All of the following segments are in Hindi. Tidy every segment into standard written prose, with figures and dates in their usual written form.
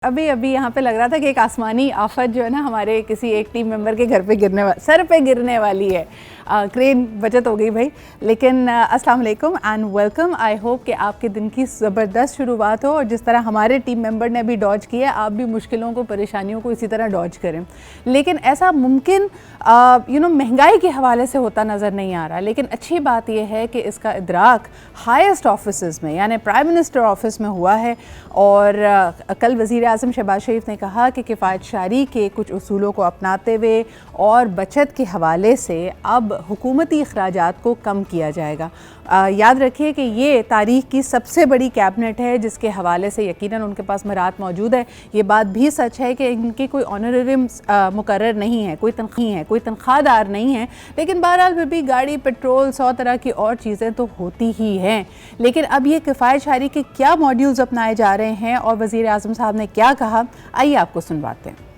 अभी अभी यहाँ पे लग रहा था कि एक आसमानी आफत जो है ना हमारे किसी एक टीम मेंबर के घर पे सर पे गिरने वाली है। क्रेन बचत हो गई भाई। लेकिन अस्सलाम वालेकुम एंड वेलकम। आई होप कि आपके दिन की ज़बरदस्त शुरुआत हो और जिस तरह हमारे टीम मेंबर ने अभी डॉज किया आप भी मुश्किलों को परेशानियों को इसी तरह डॉज करें। लेकिन ऐसा मुमकिन महंगाई के हवाले से होता नज़र नहीं आ रहा। लेकिन अच्छी बात यह है कि इसका इदराक हाईएस्ट ऑफिस में यानी प्राइम मिनिस्टर ऑफिस में हुआ है। और कल वज़ीर आज़म शहबाज शरीफ ने कहा कि किफ़ायत शारी के कुछ उसूलों को अपनाते हुए और बचत के हवाले से अब हुकूमती अखराजात को कम किया जाएगा। याद रखिए कि ये तारीख़ की सबसे बड़ी कैबिनेट है जिसके हवाले से यकीनन उनके पास मरात मौजूद है। ये बात भी सच है कि इनकी कोई ऑनरेरियम मुकर्रर नहीं है, कोई तनख्वाहदार नहीं है। लेकिन बहरहाल फिर भी गाड़ी, पेट्रोल, 100 तरह की और चीज़ें तो होती ही हैं। लेकिन अब ये किफ़ायत शारी के क्या मॉड्यूल्स अपनाए जा रहे हैं और वज़ीर आज़म साहब ने क्या कहा, आइए आपको सुनवाते हैं।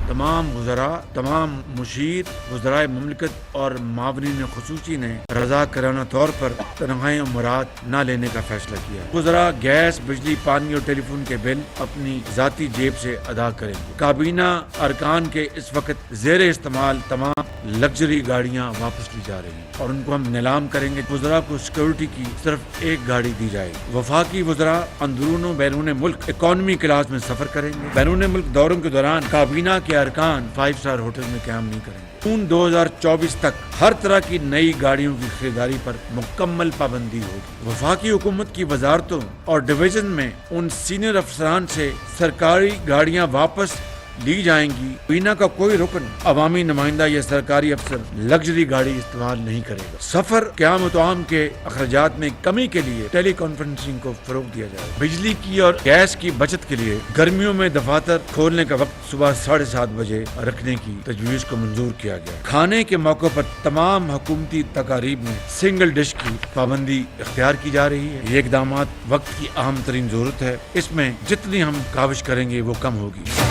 तमाम वज़रा, तमाम मुशीर, वज़राए मुमलिकत और मावरीन खुसूसी ने रज़ा कराना तौर पर तनख्वाहें और मरात न लेने का फैसला किया। वज़रा गैस, बिजली, पानी और टेलीफोन के बिल अपनी ज़ाती जेब से अदा करेंगे। काबीना अरकान के इस वक्त ज़ेर इस्तेमाल तमाम लग्जरी गाड़ियाँ वापस ली जा रही हैं और उनको हम नीलाम करेंगे। वज़रा को सिक्योरिटी की सिर्फ एक गाड़ी दी जाएगी। वफाकी वज़रा अंदरून बैरून मुल्क इकॉनमी क्लास में सफर करेंगे। बैरून मुल्क दौरों के दौरान काबीना के अरकान 5 स्टार होटल में क़याम नहीं करेंगे। जून 2024 तक हर तरह की नई गाड़ियों की खरीदारी पर मुकम्मल पाबंदी होगी। वफाकी हुकूमत की वजारतों और डिवीजन में उन सीनियर अफसरान से सरकारी गाड़ियाँ वापस ली जाएंगी। काबीना का कोई रुकन, अवामी नुमाइंदा या सरकारी अफसर लग्जरी गाड़ी इस्तेमाल नहीं करेगा। सफर, क़याम तआम के अखराजात में कमी के लिए टेली कॉन्फ्रेंसिंग को फरोग दिया जाएगा। बिजली की और गैस की बचत के लिए गर्मियों में दफातर खोलने का वक्त सुबह 7:30 बजे रखने की तजवीज को मंजूर किया गया। खाने के मौके पर तमाम हुकूमती तकारीब में सिंगल डिश की पाबंदी इख्तियार की जा रही है। ये इकदाम वक्त की अहम तरीन जरूरत है। इसमें जितनी हम काविश करेंगे वो कम होगी।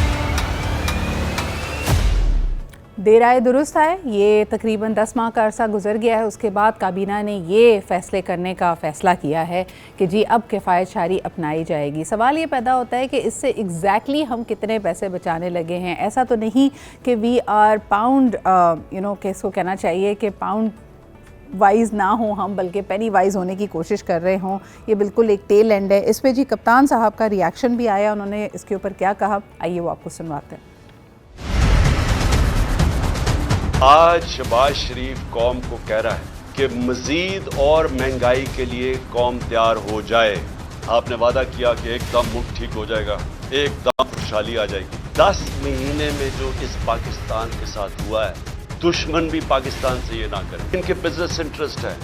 देर आए दुरुस्त आए। ये तकरीबन 10 माह का अरसा गुजर गया है। उसके बाद काबीना ने ये फैसले करने का फ़ैसला किया है कि जी अब किफ़ायत शारी अपनाई जाएगी। सवाल ये पैदा होता है कि इससे एग्जैक्टली हम कितने पैसे बचाने लगे हैं। ऐसा तो नहीं कि वी आर पाउंड कि इसको कहना चाहिए कि पाउंड वाइज ना हो हम, बल्कि पेनी वाइज होने की कोशिश कर रहे हों। ये बिल्कुल एक टेल एंड है। इस पर जी कप्तान साहब का रिएक्शन भी आया, उन्होंने इसके ऊपर क्या कहा, आइए वो आपको सुनवाते हैं। आज शहबाज शरीफ कौम को कह रहा है कि मजीद और महंगाई के लिए कौम तैयार हो जाए। आपने वादा किया कि एकदम मुल्क ठीक हो जाएगा, एकदम खुशहाली आ जाएगी। 10 महीने में जो इस पाकिस्तान के साथ हुआ है, दुश्मन भी पाकिस्तान से ये ना करे। इनके बिजनेस इंटरेस्ट है,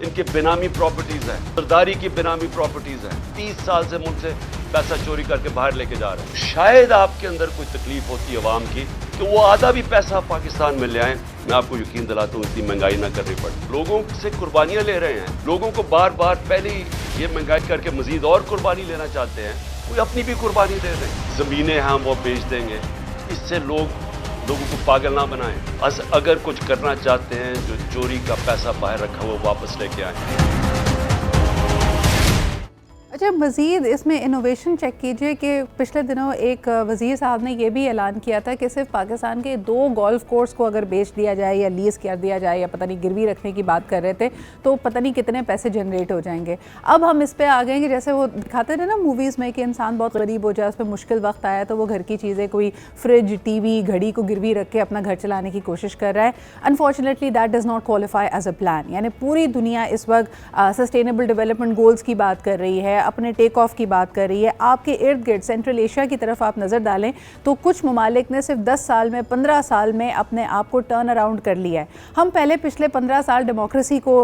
इनके बेनामी प्रॉपर्टीज है, सरदारी की बेनामी प्रॉपर्टीज है। 30 साल से मुल्क से पैसा चोरी करके बाहर लेके जा रहे हैं। शायद आपके अंदर कोई तकलीफ होती है अवाम की कि वो आधा भी पैसा पाकिस्तान में ले आए। मैं आपको यकीन दिलाता हूँ इतनी महंगाई ना करनी पड़े। लोगों से कुर्बानियां ले रहे हैं, लोगों को बार बार पहले ही ये महंगाई करके मजीद और कुर्बानी लेना चाहते हैं। कोई अपनी भी कुर्बानी दे रहे हैं। जमीनें हम वो बेच देंगे। इससे लोगों को पागल ना बनाएं। अगर कुछ करना चाहते हैं, जो चोरी का पैसा बाहर रखा वो वापस लेके आए। अच्छा, मज़ीद इसमें इनोवेशन चेक कीजिए कि पिछले दिनों एक वज़ीर साहब ने यह भी ऐलान किया था कि सिर्फ पाकिस्तान के 2 गोल्फ कोर्स को अगर बेच दिया जाए या लीज़ कर दिया जाए या पता नहीं गिरवी रखने की बात कर रहे थे तो पता नहीं कितने पैसे जनरेट हो जाएंगे। अब हम इस पे आ गए कि जैसे वो दिखाते थे ना मूवीज़ में कि इंसान बहुत गरीब हो जाए, उस पर मुश्किल वक्त आया तो वो घर की चीज़ें, कोई फ्रिज, टीवी, घड़ी को गिरवी रख के अपना घर चलाने की कोशिश कर रहा है। Unfortunately that does not qualify as a plan. यानी पूरी दुनिया इस वक्त सस्टेनेबल डेवलपमेंट गोल्स की बात कर रही है, अपने टेक ऑफ की बात कर रही है। आपके इर्द गिर्द सेंट्रल एशिया की तरफ आप नज़र डालें तो कुछ ममालिक ने सिर्फ 10 साल में, 15 साल में अपने आप को टर्न अराउंड कर लिया है। हम पहले पिछले 15 साल डेमोक्रेसी को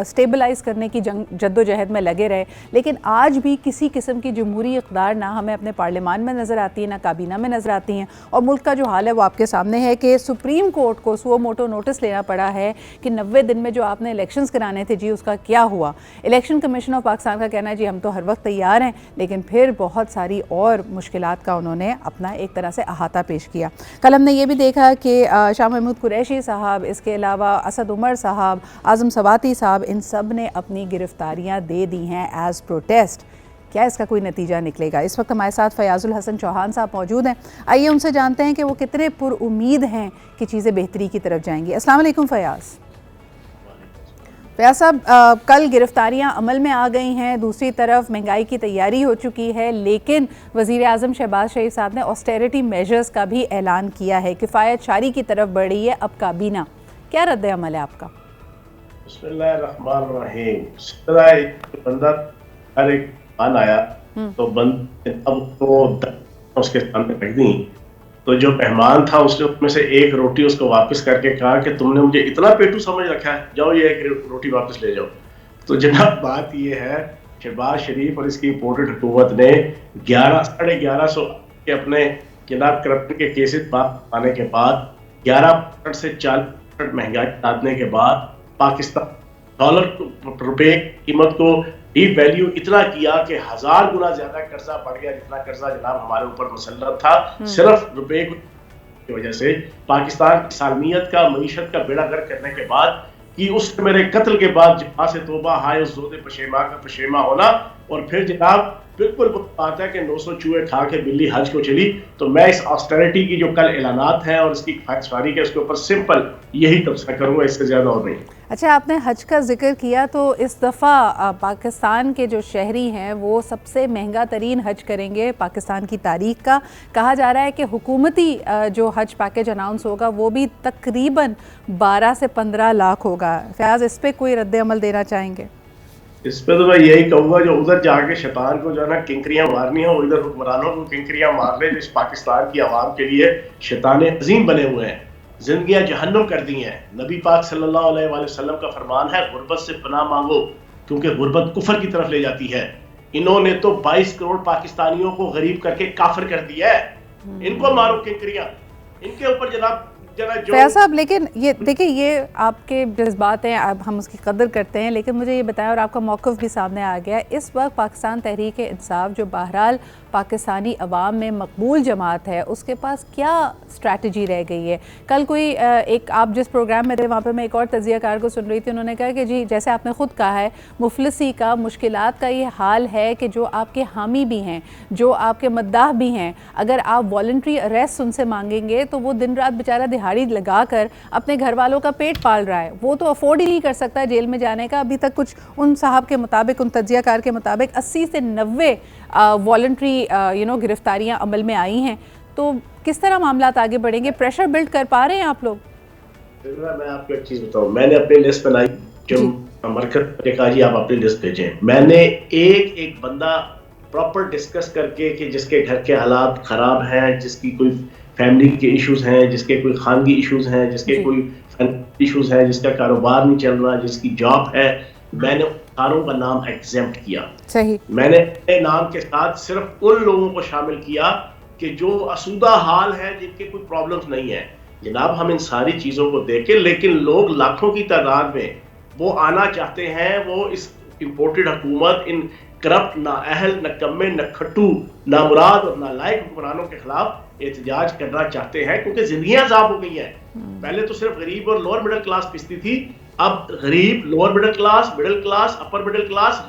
स्टेबलाइज करने की जद्दोजहद में लगे रहे, लेकिन आज भी किसी किस्म की जमहूरी इक़्तिदार ना हमें अपने पार्लियामान में नज़र आती है, ना काबीना में नज़र आती हैं। और मुल्क का जो हाल है वो आपके सामने है कि सुप्रीम कोर्ट को सो मोटो नोटिस लेना पड़ा है कि 90 दिन में जो आपने इलेक्शंस कराने थे जी उसका क्या हुआ। इलेक्शन कमीशन ऑफ पाकिस्तान का कहना है जी हम तो हर वक्त तैयार हैं, लेकिन फिर बहुत सारी और मुश्किलात का उन्होंने अपना एक तरह से अहाता पेश किया। कल हमने ये भी देखा कि शाह महमूद कुरैशी साहब, इसके अलावा असद उमर साहब, आज़म सवाती साहब, इन सब ने अपनी गिरफ्तारियां दे दी हैं एज़ प्रोटेस्ट। क्या इसका कोई नतीजा निकलेगा। इस वक्त हमारे साथ फयाजुल हसन चौहान साहब मौजूद हैं, आइए उनसे जानते हैं कि वो कितने पुरुमीद हैं कि चीज़ें बेहतरी की तरफ जाएंगी। अस्सलाम वालेकुम फयाज साहब, कल गिरफ्तारियां अमल में आ गई हैं, दूसरी तरफ महंगाई की तैयारी हो चुकी है, लेकिन वज़ीर आज़म शहबाज शरीफ साहब ने ऑस्टेरिटी मेजर्स का भी ऐलान किया है, किफ़ायत शारी की तरफ बढ़ी है अब काबीना, क्या रद्द अमल है आपका? बिस्मिल्लाहिर्रहमानिर्रहीम। बंदा हर एक मान आया तो बंद अब तो उसके सामने रख दी, तो जो मेहमान था उसने उसमें से एक रोटी उसको वापस करके कहा कि तुमने मुझे इतना पेटू समझ रखा है, जाओ ये एक रोटी वापस ले जाओ। तो जनाब बात ये है, शहबाज शरीफ और इसकी इम्पोर्टेड हुकूमत ने 11,500 के अपने जनाब करप्शन के केसेस आने के बाद 11% से 40% महंगाई लादने के बाद पाकिस्तान डॉलर रुपए कीमत को डीप वैल्यू इतना किया कि 1000 गुना ज्यादा कर्जा बढ़ गया, जितना कर्जा जनाब हमारे ऊपर मुसल्लत था सिर्फ रुपए की वजह से। पाकिस्तान की सालमियत का, मईशत का बेड़ा गर्क करने के बाद कि उस मेरे कत्ल के बाद जहाँ से तोबा हाय उस जोदे पशेमा का पशेमा होना, और फिर जनाब बिल्कुल बात है कि 900 चूहे खा के बिल्ली हज को चली। तो मैं इस ऑस्टेरिटी की जो कल ऐलानात हैं और इसकी फायसवारी के उसके ऊपर सिंपल यही तबसरा करूंगा, इससे ज्यादा और नहीं। अच्छा, आपने हज का जिक्र किया तो इस दफ़ा पाकिस्तान के जो शहरी हैं वो सबसे महंगा तरीन हज करेंगे पाकिस्तान की तारीख का। कहा जा रहा है कि हुकूमती जो हज पैकेज अनाउंस होगा वो भी तकरीबन 12 से 15 लाख होगा। फयाज, इस पर कोई रद्द अमल देना चाहेंगे? इस पे तो मैं यही कहूंगा, जो उधर जाके शैतान को जो है ना किंकरियां मारनी हो, इधर हुक्मरानों को किंकरियां मार ले, जो इस पाकिस्तान की आवाम के लिए शैतान अजीम बने हुए हैं, जिंदगियां जहन्नुम कर दी हैं। नबी पाक सल्लल्लाहु अलैहि वसल्लम का फरमान है, गुर्बत से पनाह मांगो क्योंकि गुर्बत कुफर की तरफ ले जाती है। इन्होंने तो 22 करोड़ पाकिस्तानियों को गरीब करके काफिर कर दिया है। इनको मारो किंकरियां, इनके ऊपर जनाब फयाज साहब, लेकिन ये देखिए, ये आपके जज्बात हैं, अब हम उसकी कदर करते हैं, लेकिन मुझे ये बताएं, और आपका मौक़िफ़ भी सामने आ गया, इस वक्त पाकिस्तान तहरीक इंसाफ जो बहरहाल पाकिस्तानी अवाम में मकबूल जमात है, उसके पास क्या स्ट्रैटेजी रह गई है? कल कोई एक, आप जिस प्रोग्राम में थे वहाँ पे मैं एक और तजियाकार को सुन रही थी, उन्होंने कहा कि जी जैसे आपने ख़ुद कहा है, मुफलिसी का, मुश्किलात का ये हाल है कि जो आपके हामी भी हैं, जो आपके मद्दाह भी हैं, अगर आप वॉलंटरी अरेस्ट उनसे मांगेंगे तो वो दिन रात बेचारा दिहाड़ी लगा कर अपने घर वालों का पेट पाल रहा है, वो तो अफोर्ड ही नहीं कर सकता जेल में जाने का। अभी तक कुछ उन साहब के मुताबिक, उन तजियाकार के मुताबिक 80 से 90 वॉलंटरी गिरफ्तारियां अमल में आई हैं। तो किस तरह मामलात आगे बढ़ेंगे? प्रेशर बिल्ड कर पा रहे हैं आप लोग? मैं आपको एक चीज बताऊं, मैंने अपनी लिस्ट बनाई, जो मरकज ने कहा जी आप अपनी लिस्ट भेजें, मैंने एक बंदा प्रॉपर डिस्कस करके कि जिसके घर के हालात खराब हैं, जिसकी कोई फैमिली के इश्यूज हैं, जिसके कोई खानगी इश्यूज हैं, जिसके कोई इश्यूज हैं, जिसका कारोबार नहीं चल रहा, जिसकी जॉब है, मैंने सारों का नाम एग्जेम्प्ट किया। सही। मैंने अपने नाम के साथ सिर्फ उन लोगों को शामिल किया कि जो असुदा हाल है, जिनके कोई प्रॉब्लम्स नहीं है। जनाब हम इन सारी चीजों को देखें, लेकिन लोग लाखों की तादाद में वो आना चाहते हैं, वो इस इम्पोर्टेड हुकूमत, इन करप्ट, नाअहल, नकम्मे, नखट्टू, नामुराद और नालायक हुक्मरानों के खिलाफ एहतजाज करना चाहते हैं, क्योंकि जिंदगियां अजाब हो गई हैं। पहले तो सिर्फ गरीब और लोअर मिडिल क्लास पिसती थी, अब गरीब, lower middle class, upper middle class,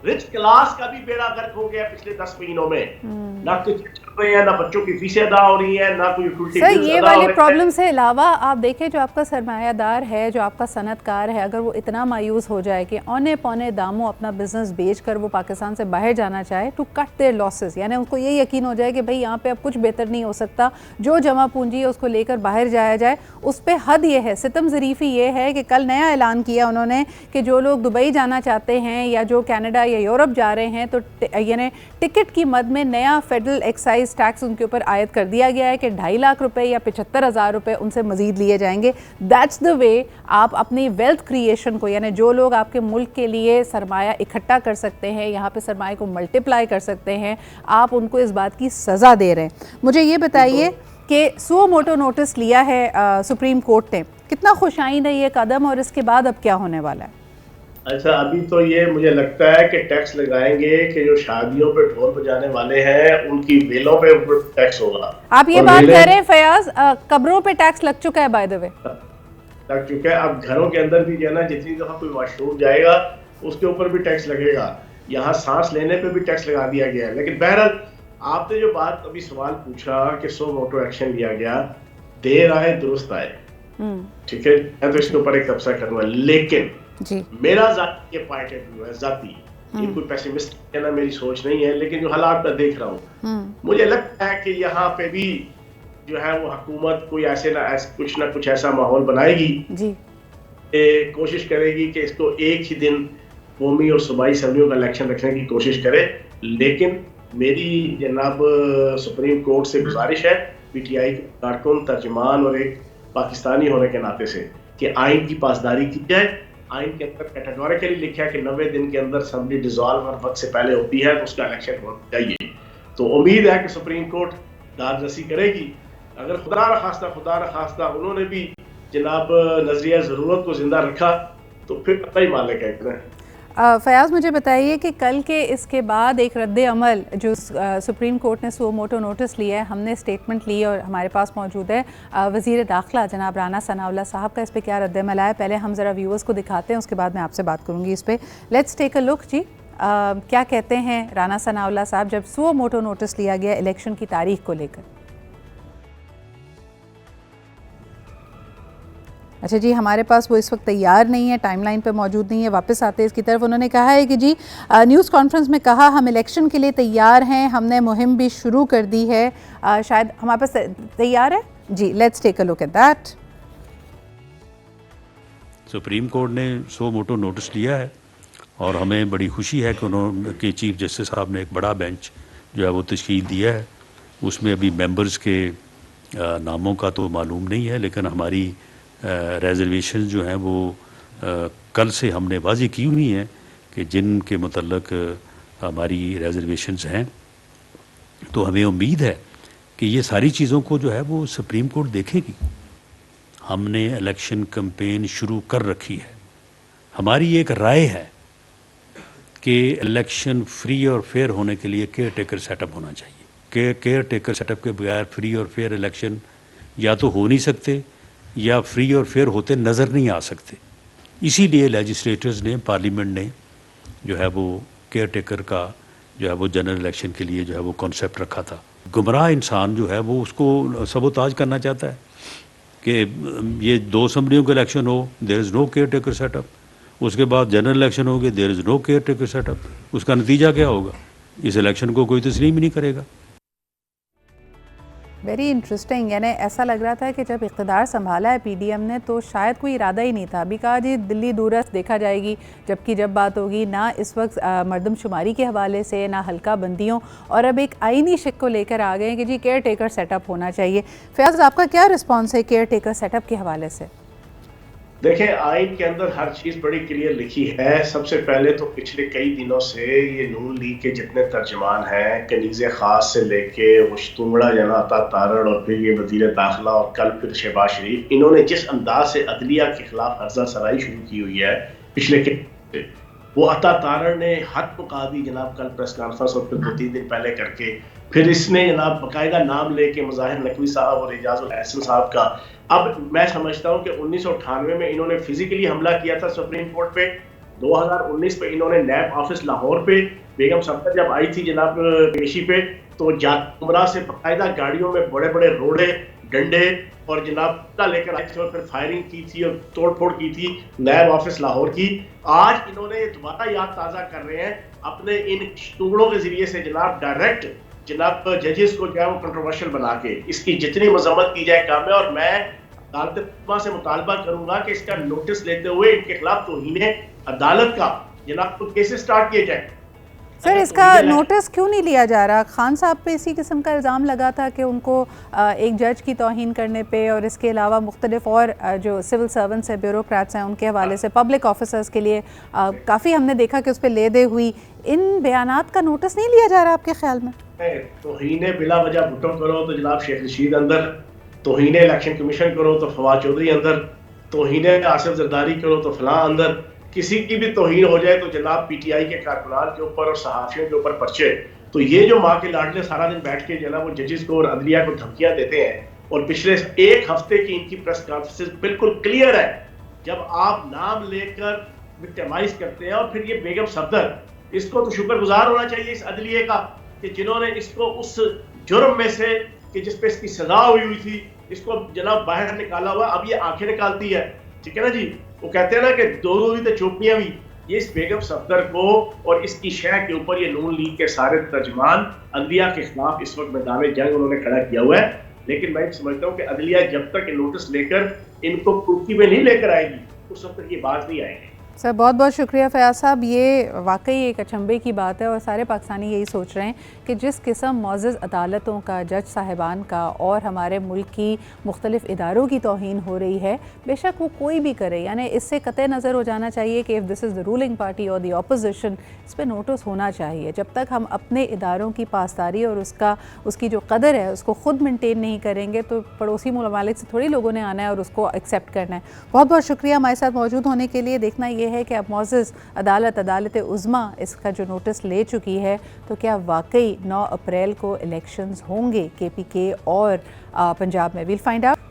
rich class का भी बेड़ा गर्क हो गया पिछले 10 महीनों में। ना कुछ चल रहे हैं, ना बच्चों की फीसें अदा हो रही हैं, ना कोई यूटिलिटी बिल्स अदा हो रहे हैं। ये वाले प्रॉब्लम से अलावा आप देखें, जो आपका सरमायादार है, जो आपका सनतकार है, अगर वो इतना मायूस हो जाए कि औने पौने दामों अपना बिजनेस बेच कर वो पाकिस्तान से बाहर जाना चाहे, टू कट देयर लॉसेस, यानी उनको ये यकीन हो जाए कि भाई यहाँ पे अब कुछ बेहतर नहीं हो सकता, जो जमा पूंजी है उसको लेकर बाहर जाया जाए, उस पर हद ये है, सितम ज़रीफ़ी ये है कि कल नया ऐलान किया उन्होंने कि जो लोग दुबई जाना चाहते हैं या जो कनाडा या यूरोप जा रहे हैं, तो यानी टिकट की मद में नया फेडरल एक्साइज टैक्स उनके ऊपर आयद कर दिया गया है कि 2.5 लाख रुपए या 75,000 रुपए उनसे मजीद लिए जाएंगे। दैट्स द वे आप अपनी वेल्थ क्रिएशन को, यानी जो लोग आपके मुल्क के लिए सरमाया इकट्ठा कर सकते हैं, यहाँ पे सरमाए को मल्टीप्लाई कर सकते हैं, आप उनको इस बात की सज़ा दे रहे हैं। मुझे ये बताइए कि सुओ मोटो नोटिस लिया है सुप्रीम कोर्ट ने, कितना खुशाइन है ये कदम और इसके बाद अब क्या होने वाला है? अच्छा, अभी तो ये मुझे लगता है कि टैक्स लगाएंगे कि जो शादियों पे ढोल बजाने वाले हैं उनकी वेलों पे टैक्स होगा। आप ये बात कह रहे हैं फयाज, कब्रों पे टैक्स लग चुका है, बाय द वे लग चुका है। अब घरों के अंदर भी जो है ना, जितनी दफा कोई वॉशरूम जाएगा उसके ऊपर भी टैक्स लगेगा। यहाँ सांस लेने पे भी टैक्स लगा दिया गया है। लेकिन बहरहाल आपने जो बात अभी सवाल पूछा कि सो मोटो एक्शन लिया गया, देर आए दुरुस्त आए, ठीक है, मैं तो इसके ऊपर एक तबसरा करूंगा। लेकिन जी मेरा जाती ये पॉइंट ऑफ व्यू है, जाती, ये कोई पेसिमिस्ट कहना मेरी सोच नहीं है, लेकिन जो हालात मैं देख रहा हूँ मुझे लगता है कि यहाँ पे भी जो है वो हुकूमत कोई ऐसे कुछ ना कुछ ऐसा माहौल बनाएगी जी, कोशिश करेगी कि इसको एक ही दिन कौमी और सूबाई असम्बलियों का इलेक्शन रखने की कोशिश करे। लेकिन मेरी जनाब सुप्रीम कोर्ट से गुजारिश है, पीटीआई के कारकुन, तर्जमान और एक पाकिस्तानी होने के नाते से, कि आइन की पासदारी की जाए। आइन के अंदर कैटेगोरिकली लिखा है कि 90 दिन के अंदर असम्बली डिसॉल्व और वक्त से पहले होती है तो उसका इलेक्शन होना चाहिए। तो उम्मीद है कि सुप्रीम कोर्ट दादरसी करेगी। अगर खुदा न खास्ता उन्होंने भी जनाब नजरिया ज़रूरत को जिंदा रखा तो फिर पता ही मालिक है इतना। फयाज़ मुझे बताइए कि कल के इसके बाद एक रद्द अमल जो सुप्रीम कोर्ट ने सो मोटो नोटिस लिया है, हमने स्टेटमेंट ली और हमारे पास मौजूद है वज़ीर दाखिला जनाब राना सनाउल्लाह साहब का। इस पर क्या रद्द अमल आया, पहले हम ज़रा व्यूअर्स को दिखाते हैं, उसके बाद मैं आपसे बात करूँगी इस पर। लेट्स टेक अ लुक जी, क्या कहते हैं राना सनाउल्लाह साहब जब सो मोटो नोटिस लिया गया इलेक्शन की तारीख को लेकर। अच्छा जी, हमारे पास वो इस वक्त तैयार नहीं है, टाइमलाइन पे मौजूद नहीं है, वापस आते हैं इसकी तरफ। उन्होंने कहा है कि जी न्यूज़ कॉन्फ्रेंस में कहा हम इलेक्शन के लिए तैयार हैं, हमने मुहिम भी शुरू कर दी है। शायद हमारे पास तैयार है जी, let's take a look at that. Supreme court ने सो मोटो नोटिस लिया है और हमें बड़ी खुशी है कि उन्होंने चीफ जस्टिस साहब ने एक बड़ा बेंच जो है वो तश्कील दिया है। उसमें अभी मेंबर्स के नामों का तो मालूम नहीं है, लेकिन हमारी रिजर्वेशन जो हैं वो कल से हमने वाज़ी की हुई हैं कि जिनके मुतल्लक हमारी रिजर्वेशंस हैं। तो हमें उम्मीद है कि ये सारी चीज़ों को जो है वो सुप्रीम कोर्ट देखेगी। हमने इलेक्शन कैंपेन शुरू कर रखी है। हमारी एक राय है कि इलेक्शन फ्री और फेयर होने के लिए केयर टेकर सेटअप होना चाहिए। केयर टेकर सेटअप के बगैर फ्री और फेयर इलेक्शन या तो हो नहीं सकते या फ्री और फेयर होते नज़र नहीं आ सकते। इसीलिए लेजिस्लेटर्स ने, पार्लियामेंट ने जो है वो केयर टेकर का जो है वो जनरल इलेक्शन के लिए जो है वो कॉन्सेप्ट रखा था। गुमराह इंसान जो है वो उसको सबोताज करना चाहता है कि ये 2 असम्बलियों का इलेक्शन हो, there is no caretaker setup, उसके बाद जनरल इलेक्शन हो गए, there is no caretaker setup. उसका नतीजा क्या होगा? इस इलेक्शन को कोई तस्लीम ही नहीं करेगा। वेरी इंटरेस्टिंग, यानी ऐसा लग रहा था कि जब इक़्तिदार संभाला है पीडीएम ने तो शायद कोई इरादा ही नहीं था। अभी कहा जी दिल्ली दूरस्थ देखा जाएगी, जबकि जब बात होगी ना इस वक्त मरदमशुमारी के हवाले से ना हल्का बंदियों, और अब एक आईनी शिक को लेकर आ गए हैं कि जी केयर टेकर सेटअप होना चाहिए। फयाज़ आपका क्या रिस्पॉन्स है केयर टेकर सेटअप के हवाले से? देखें, आइन के अंदर हर चीज बड़ी क्लियर लिखी है। सबसे पहले तो पिछले कई दिनों से ये नून लीग के जितने तर्जमान हैं, कनीज़े खास से लेके मुश्तुंगड़ा जनाता तारड़ और फिर ये वज़ीर दाखिला और कल फिर शहबाज शरीफ, इन्होंने जिस अंदाज से अदलिया के खिलाफ हर्जा सराई शुरू की हुई है पिछले के, वो अता तारड़ ने हद मुका दी जनाब कल प्रेस कॉन्फ्रेंस और फिर 2-3 दिन पहले करके। फिर इसने जनाब बाकायदा नाम लेके मुज़ाहिर नकवी साहब और एजाजुल एहसन साहब का। अब मैं समझता हूँ कि 1998 में इन्होंने फिजिकली हमला किया था सुप्रीम कोर्ट पे, 2019 में इन्होंने नैब ऑफिस लाहौर पे, बेगम सफदर जब आई थी जनाब पेशी पे तो उमरा से बाकायदा गाड़ियों में बड़े बड़े रोड़े, डंडे और जनाब लेकर आए थे और फिर फायरिंग की थी और तोड़ फोड़ की थी नैब ऑफिस लाहौर की। आज इन्होंने दोबारा याद ताज़ा कर रहे हैं अपने इन टुकड़ों के जरिए से जनाब डायरेक्ट जनाब जजेस को जो है वो कंट्रोवर्शियल बना के इसकी जितनी मजम्मत की जाए कम है। और मैं अदालत से मुतालबा करूंगा कि इसका नोटिस लेते हुए इनके खिलाफ तौहीन अदालत का जनाब केसेस स्टार्ट किए जाए। सर इसका नोटिस क्यों नहीं लिया जा रहा? खान साहब पे इसी किस्म का इल्ज़ाम लगा था कि उनको एक जज की तौहीन करने पे और इसके अलावा मुख्तलिफ और जो सिविल सर्वेंट्स हैं, ब्यूरोक्रेट्स हैं, उनके हवाले से पब्लिक ऑफिसर्स के लिए काफ़ी हमने देखा कि उस पर ले दे हुई। इन बयानात का नोटिस नहीं लिया जा रहा आपके ख्याल में? तौहीन बिला वजह भुट्टो करो तो जनाब शेख रशीद अंदर, तौहीन इलेक्शन कमीशन करो तो फवाद चौधरी अंदर, तौहीन आसिफ जरदारी करो तो फलां अंदर। किसी की भी तौहीन हो जाए तो जनाब पीटीआई के कारकुनान के ऊपर और सहाफ़ियों के ऊपर पर्चे। तो ये जो माँ के लाडले सारा दिन बैठ के जनाब वो जजेस को और अदलिया को धमकियां देते हैं और पिछले 1 हफ्ते की इनकी प्रेस कॉन्फ्रेंस बिल्कुल क्लियर है। जब आप नाम लेकर विक्टिमाइज करते हैं और फिर ये बेगम सफदर इसको तो शुक्रगुजार होना चाहिए इस अदलिये का कि जिन्होंने इसको उस जुर्म में से कि जिस पे इसकी सजा हुई थी इसको जनाब बाहर निकाला हुआ। अब ये आंखें निकालती है, ठीक है ना जी। वो कहते हैं ना कि दो भी तो चौकियां भी। ये इस बेगम सफदर को और इसकी शह के ऊपर ये नून लीग के सारे तर्जमान अदलिया के खिलाफ इस वक्त मैदान जंग उन्होंने खड़ा किया हुआ है। लेकिन मैं समझता हूँ कि अदलिया जब तक नोटिस लेकर इनको कुर्सी में नहीं लेकर आएगी उस वक्त तक ये बात नहीं आएगी। सर बहुत बहुत शुक्रिया फयाज साहब। ये वाकई एक अचंभे की बात है और सारे पाकिस्तानी यही सोच रहे हैं कि जिस किस्म मुअज़्ज़ज़ अदालतों का, जज साहिबान का और हमारे मुल्क की मुख्तलिफ़ इदारों की तौहीन हो रही है, बेशक वो कोई भी करे, यानी इससे कतई नज़र हो जाना चाहिए कि if this is the ruling party और द अपोजिशन, इस पर नोटिस होना चाहिए। जब तक हम अपने इदारों की पासदारी और उसकी जो कदर है उसको ख़ुद मेनटेन नहीं करेंगे तो पड़ोसी ममालिक से थोड़ी लोगों ने आना है और उसको एक्सेप्ट करना है। बहुत बहुत शुक्रिया हमारे साथ मौजूद होने के लिए। देखना ये है कि अब मुअज़्ज़ज़ अदालत उज़्मा इसका जो नोटिस ले चुकी है तो क्या वाकई 9 अप्रैल को इलेक्शंस होंगे KPK और पंजाब में। Will find out.